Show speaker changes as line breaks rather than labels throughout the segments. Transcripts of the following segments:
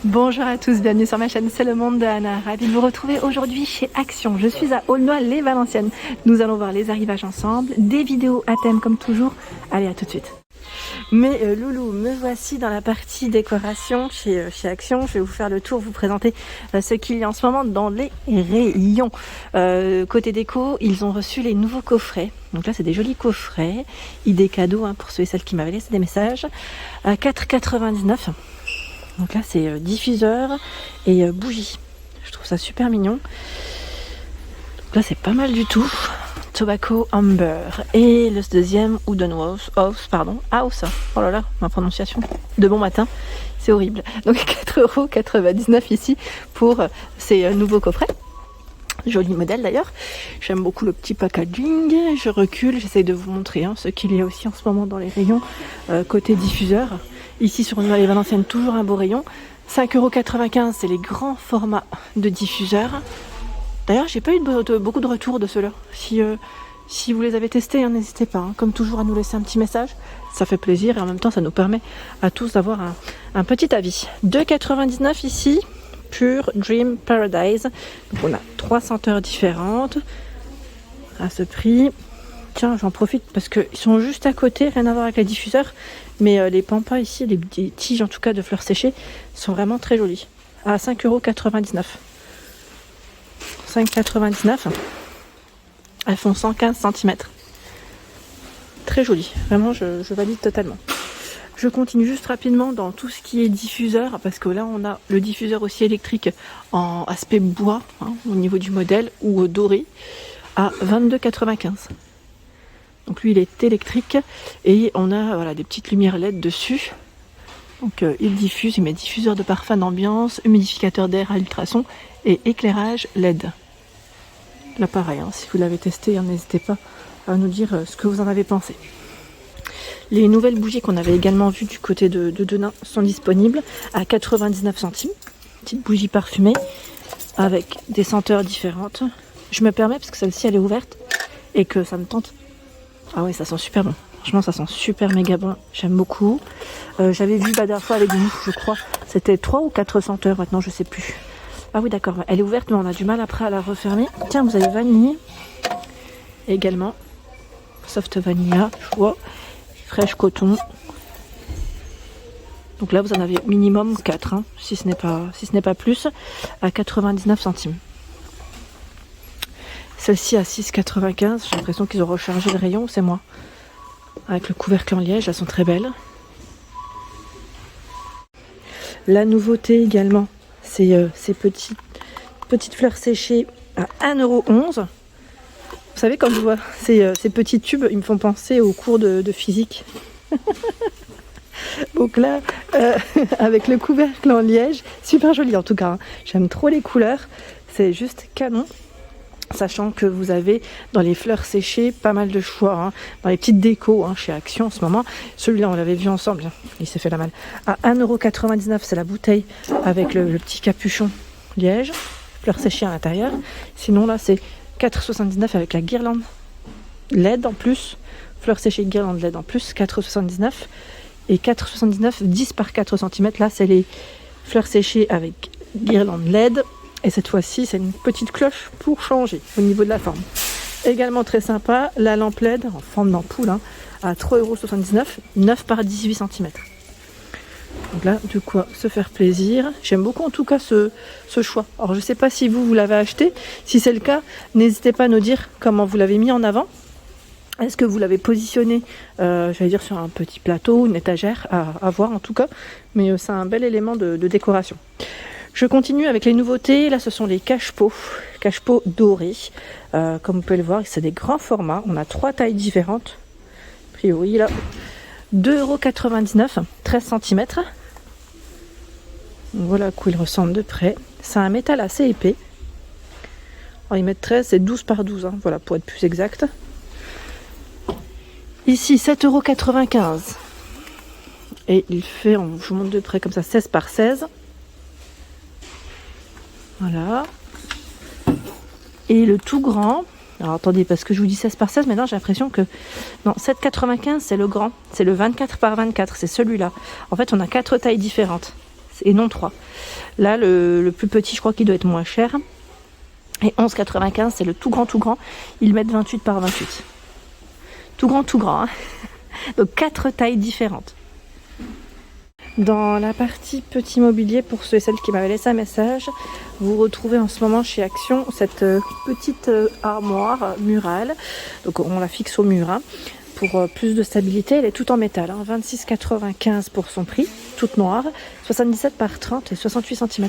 Bonjour à tous, bienvenue sur ma chaîne C'est le monde de Anna. Ravie de vous retrouver aujourd'hui chez Action. Je suis à Aulnoy-les-Valenciennes. Nous allons voir les arrivages ensemble, des vidéos à thème comme toujours. Allez, à tout de suite. Mais loulou, me voici dans la partie décoration chez Action. Je vais vous faire le tour, vous présenter ce qu'il y a en ce moment dans les rayons. Côté déco, ils ont reçu les nouveaux coffrets. Donc là, c'est des jolis coffrets. Idée cadeau pour ceux et celles qui m'avaient laissé des messages. À 4,99 €. Donc là, c'est diffuseur et bougie. Je trouve ça super mignon. Donc là, c'est pas mal du tout. Tobacco Amber. Et le deuxième, Wooden House. Oh là là, ma prononciation de bon matin, c'est horrible. Donc 4,99 € ici pour ces nouveaux coffrets. Joli modèle d'ailleurs. J'aime beaucoup le petit packaging. Je recule, j'essaye de vous montrer ce qu'il y a aussi en ce moment dans les rayons côté diffuseur. Ici sur Aulnoy-les-Valenciennes, toujours un beau rayon. 5,95 €, c'est les grands formats de diffuseurs. D'ailleurs, j'ai pas eu beaucoup de retours de ceux-là. Si vous les avez testés, n'hésitez pas, comme toujours, à nous laisser un petit message. Ça fait plaisir et en même temps, ça nous permet à tous d'avoir un petit avis. 2,99 € ici, Pure Dream Paradise. Donc on a 3 senteurs différentes à ce prix. Tiens, j'en profite parce qu'ils sont juste à côté, rien à voir avec les diffuseurs. Mais les pampas ici, les tiges en tout cas de fleurs séchées, sont vraiment très jolies. À 5,99 €. 5,99 €. Elles font 115 cm. Très jolies. Vraiment, je valide totalement. Je continue juste rapidement dans tout ce qui est diffuseur, parce que là, on a le diffuseur aussi électrique en aspect bois, au niveau du modèle, ou doré, à 22,95 €. Donc lui, il est électrique et on a des petites lumières LED dessus. Donc il diffuse, il met diffuseur de parfum d'ambiance, humidificateur d'air à ultrasons et éclairage LED. Là pareil, si vous l'avez testé, n'hésitez pas à nous dire ce que vous en avez pensé. Les nouvelles bougies qu'on avait également vues du côté de Denain sont disponibles à 99 centimes. Petite bougie parfumée avec des senteurs différentes. Je me permets parce que celle-ci elle est ouverte et que ça me tente. Ah oui, ça sent super bon. Franchement, ça sent super méga bon. J'aime beaucoup. J'avais vu la dernière fois avec vous, je crois. C'était 3 ou 4 senteurs maintenant, je sais plus. Ah oui, d'accord. Elle est ouverte, mais on a du mal après à la refermer. Tiens, vous avez vanille. Également. Soft vanilla, choix. Fraîche coton. Donc là, vous en avez minimum 4, si ce n'est pas plus, à 99 centimes. Celle-ci à 6,95 €. J'ai l'impression qu'ils ont rechargé le rayon, c'est moi. Avec le couvercle en liège, elles sont très belles. La nouveauté également, c'est ces petites fleurs séchées à 1,11 €. Vous savez, quand je vois ces petits tubes, ils me font penser aux cours de physique. Donc là, avec le couvercle en liège, super joli en tout cas. J'aime trop les couleurs, c'est juste canon. Sachant que vous avez dans les fleurs séchées pas mal de choix, dans les petites décos chez Action en ce moment. Celui-là, on l'avait vu ensemble, il s'est fait la malle. À 1,99 €, c'est la bouteille avec le petit capuchon liège, fleurs séchées à l'intérieur. Sinon là, c'est 4,79 € avec la guirlande LED en plus. Fleurs séchées, guirlande LED en plus, 4,79 €. Et 4,79 €, 10 par 4 cm. Là, c'est les fleurs séchées avec guirlande LED. Et cette fois-ci, c'est une petite cloche pour changer au niveau de la forme. Également très sympa, la lampe LED en forme d'ampoule à 3,79 €, 9 par 18 cm. Donc là, de quoi se faire plaisir. J'aime beaucoup en tout cas ce choix. Alors je ne sais pas si vous l'avez acheté. Si c'est le cas, n'hésitez pas à nous dire comment vous l'avez mis en avant. Est-ce que vous l'avez positionné, sur un petit plateau, une étagère, à voir en tout cas. Mais c'est un bel élément de décoration. Je continue avec les nouveautés. Là, ce sont les cache-pots dorés. Comme vous pouvez le voir, c'est des grands formats. On a 3 tailles différentes. A priori, là, 2,99 €, 13 cm. Voilà à quoi il ressemble de près. C'est un métal assez épais. Alors, ils mettent 13, c'est 12 par 12. Voilà, pour être plus exact. Ici, 7,95 €. Et il fait, je vous montre de près comme ça, 16 par 16. Voilà. Et le tout grand, alors attendez, parce que je vous dis 16 par 16, maintenant j'ai l'impression que... Non, 7,95 € c'est le grand, c'est le 24 par 24, c'est celui-là. En fait, on a 4 tailles différentes, et non 3. Là, le plus petit, je crois qu'il doit être moins cher. Et 11,95, c'est le tout grand. Ils mettent 28 par 28. Tout grand, hein. Donc 4 tailles différentes. Dans la partie petit mobilier, pour ceux et celles qui m'avaient laissé un message, vous retrouvez en ce moment chez Action cette petite armoire murale. Donc on la fixe au mur, hein, pour plus de stabilité. Elle est toute en métal, hein, 26,95 pour son prix, toute noire, 77 par 30 et 68 cm.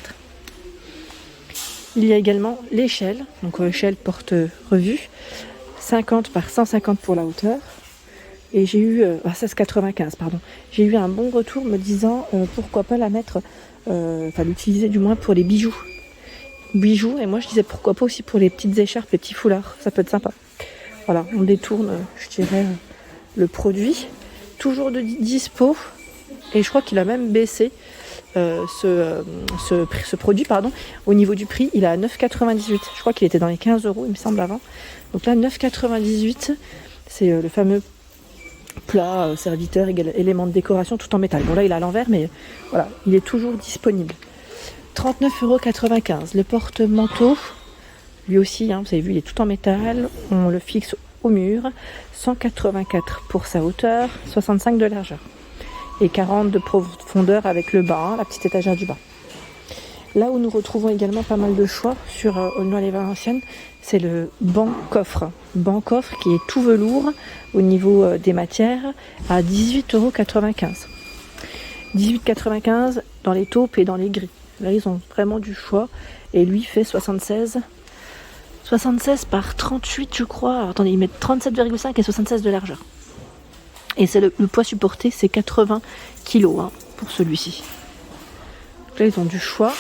Il y a également l'échelle, donc échelle porte-revue, 50 par 150 pour la hauteur. Et j'ai eu, 16,95 pardon, j'ai eu un bon retour me disant pourquoi pas la mettre, enfin l'utiliser du moins pour les bijoux. Et moi je disais pourquoi pas aussi pour les petites écharpes, les petits foulards, ça peut être sympa. Voilà, on détourne, je dirais, le produit. Toujours de dispo, et je crois qu'il a même baissé ce produit, pardon. Au niveau du prix, il est à 9,98. Je crois qu'il était dans les 15 €, il me semble, avant. Donc là, 9,98, c'est le fameux plat, serviteur, élément de décoration, tout en métal. Bon là, il est à l'envers, mais voilà, il est toujours disponible. 39,95 €. Le porte-manteau, lui aussi, hein, vous avez vu, il est tout en métal. On le fixe au mur. 184 pour sa hauteur, 65 de largeur. Et 40 de profondeur avec le bas, hein, la petite étagère du bas. Là où nous retrouvons également pas mal de choix sur Aulnoy-les-Valenciennes, c'est le banc-coffre. Banc-coffre qui est tout velours au niveau des matières à 18,95 €. 18,95 € dans les taupes et dans les gris. Là, ils ont vraiment du choix. Et lui fait 76 par 38, je crois. Alors, attendez, ils mettent 37,5 et 76 de largeur. Et c'est le poids supporté, c'est 80 kg, hein, pour celui-ci. Donc là, ils ont du choix.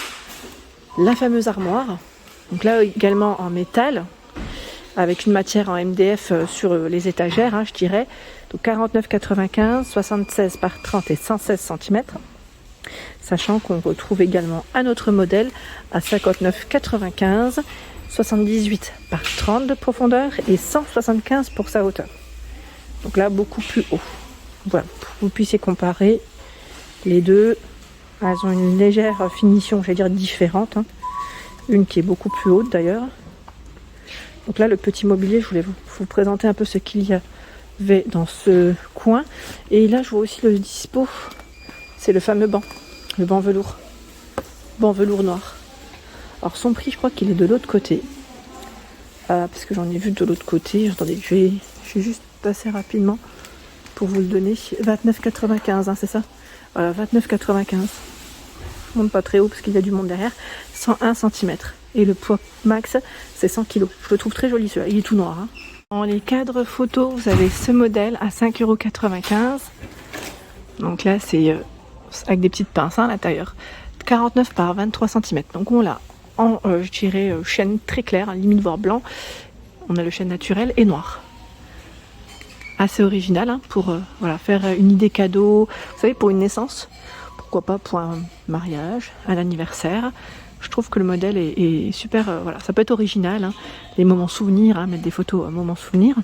La fameuse armoire. Donc là, également en métal, avec une matière en MDF sur les étagères, hein, je dirais. Donc 49,95, 76 par 30 et 116 cm. Sachant qu'on retrouve également un autre modèle à 59,95, 78 par 30 de profondeur et 175 pour sa hauteur. Donc là, beaucoup plus haut. Voilà, pour que vous puissiez comparer les deux. Elles ont une légère finition, j'allais dire différente, hein. Une qui est beaucoup plus haute d'ailleurs. Donc là, le petit mobilier, je voulais vous présenter un peu ce qu'il y avait dans ce coin. Et là, je vois aussi le dispo. C'est le fameux banc, le banc velours. Banc velours noir. Alors son prix, je crois qu'il est de l'autre côté. Parce que j'en ai vu de l'autre côté. Attendez, je vais juste passer rapidement pour vous le donner. 29,95, hein, c'est ça? Voilà, 29,95. Je monte pas très haut parce qu'il y a du monde derrière. 101 cm. Et le poids max, c'est 100 kg. Je le trouve très joli celui-là. Il est tout noir, hein. Dans les cadres photos, vous avez ce modèle à 5,95 €. Donc là, c'est avec des petites pinces, hein, à l'intérieur. 49 par 23 cm. Donc on l'a en, je dirais, chêne très clair, hein, limite voire blanc. On a le chêne naturel et noir. Assez original, hein, pour voilà, faire une idée cadeau. Vous savez, pour une naissance. Pourquoi pas pour un mariage, un anniversaire. Je trouve que le modèle est super, voilà, ça peut être original, hein. Les moments souvenirs, hein, mettre des photos à moments souvenirs.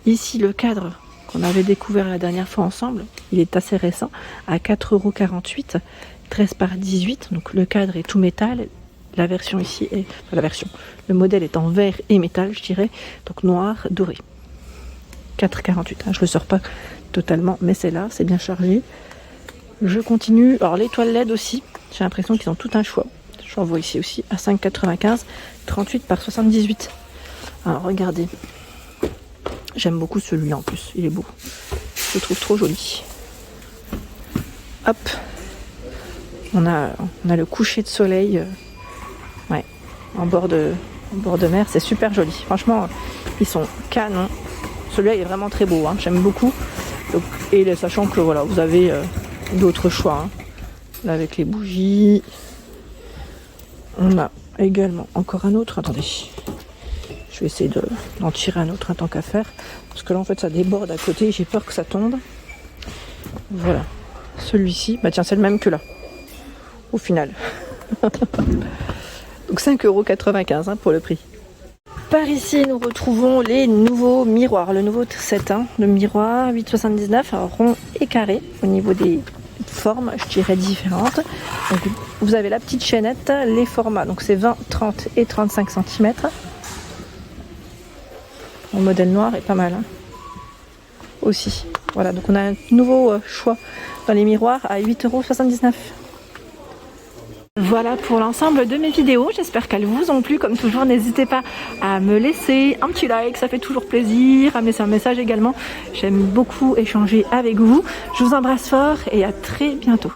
Ici, le cadre qu'on avait découvert la dernière fois ensemble, il est assez récent, à 4,48 €, 13 par 18, donc le cadre est tout métal. La version ici est, enfin, le modèle est en verre et métal, je dirais, donc noir, doré. 4,48, hein, je le sors pas totalement, mais c'est là, c'est bien chargé. Je continue. Alors les toiles LED aussi, j'ai l'impression qu'ils ont tout un choix. J'en vois ici aussi à 5,95, 38 par 78. Alors regardez, j'aime beaucoup celui-là en plus, il est beau. Je le trouve trop joli. Hop, on a le coucher de soleil, ouais, en bord de mer, c'est super joli. Franchement, ils sont canons. Celui-là il est vraiment très beau, hein, j'aime beaucoup. Donc, et sachant que voilà, vous avez d'autres choix, hein. Là avec les bougies. On a également encore un autre. Attendez, je vais essayer d'en tirer un autre, tant qu'à faire, parce que là en fait ça déborde à côté, j'ai peur que ça tombe. Voilà, celui-ci, bah tiens, c'est le même que là au final. Donc 5,95 € hein, pour le prix. Par ici nous retrouvons les nouveaux miroirs, le nouveau set, hein, le miroir 8,79, rond et carré au niveau des formes, je dirais, différentes. Donc, vous avez la petite chaînette, les formats, donc c'est 20, 30 et 35 cm. Le modèle noir est pas mal hein, aussi. Voilà, donc on a un nouveau choix dans les miroirs à 8,79 €. Voilà pour l'ensemble de mes vidéos, j'espère qu'elles vous ont plu. Comme toujours, n'hésitez pas à me laisser un petit like, ça fait toujours plaisir, à me laisser un message également. J'aime beaucoup échanger avec vous. Je vous embrasse fort et à très bientôt.